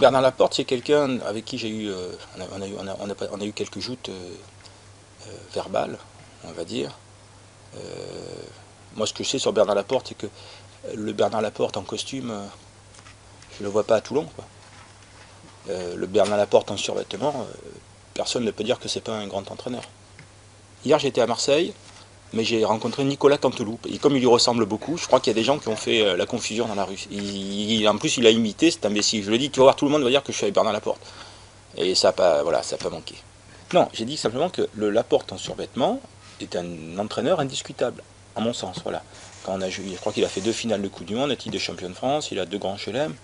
Bernard Laporte, c'est quelqu'un avec qui j'ai eu, on a eu quelques joutes verbales, on va dire. Moi, ce que je sais sur Bernard Laporte, c'est que le Bernard Laporte en costume, je ne le vois pas à Toulon, quoi. Le Bernard Laporte en survêtement, personne ne peut dire que c'est pas un grand entraîneur. Hier, j'étais à Marseille, mais j'ai rencontré Nicolas Canteloup. Et comme il lui ressemble beaucoup, je crois qu'il y a des gens qui ont fait la confusion dans la rue. En plus, il a imité, cet imbécile. Je le dis, tu vas voir, tout le monde va dire que je suis avec Bernard Laporte. Et ça n'a pas, voilà, ça a pas manqué. Non, j'ai dit simplement que le Laporte en survêtement est un entraîneur indiscutable, à mon sens. Voilà. Quand on a, je crois qu'il a fait 2 finales de Coupe du Monde, un titre de champion de France, il a 2 grands chelem.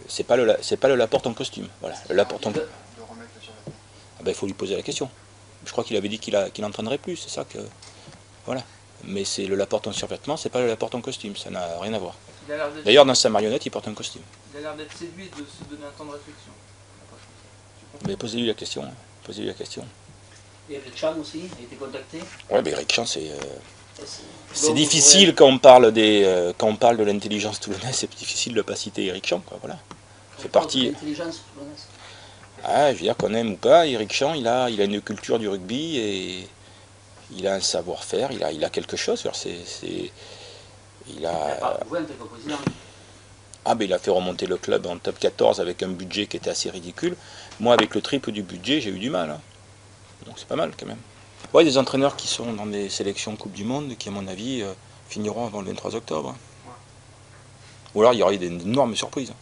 C'est pas le Laporte en costume. Voilà. Le Laporte en... Ah ben, il faut lui poser la question. Je crois qu'il avait dit qu'il n'entraînerait plus, c'est ça que... Voilà. Mais c'est le Laporte en survêtement, c'est pas le Laporte en costume, ça n'a rien à voir. D'ailleurs, dans sa marionnette, il porte un costume. Il a l'air d'être séduit de se donner un temps de réflexion. Mais posez-lui la question. Posez-lui la question. Et Eric Cham aussi, a été contacté? Ouais, mais Eric Cham, c'est difficile quand on parle de l'intelligence toulonnaise, c'est difficile de ne pas citer Eric Cham, quoi, voilà. C'est parti. L'intelligence toulonnaise. Ah, je veux dire qu'on aime ou pas, Eric Cham, il a une culture du rugby et il a un savoir-faire, il a quelque chose. Il a... Ah, ben il a fait remonter le club en top 14 avec un budget qui était assez ridicule. Moi, avec le triple du budget, j'ai eu du mal. Hein. Donc c'est pas mal quand même. Ouais, des entraîneurs qui sont dans des sélections Coupe du Monde qui, à mon avis, finiront avant le 23 octobre. Ou alors il y aura eu d'énormes surprises.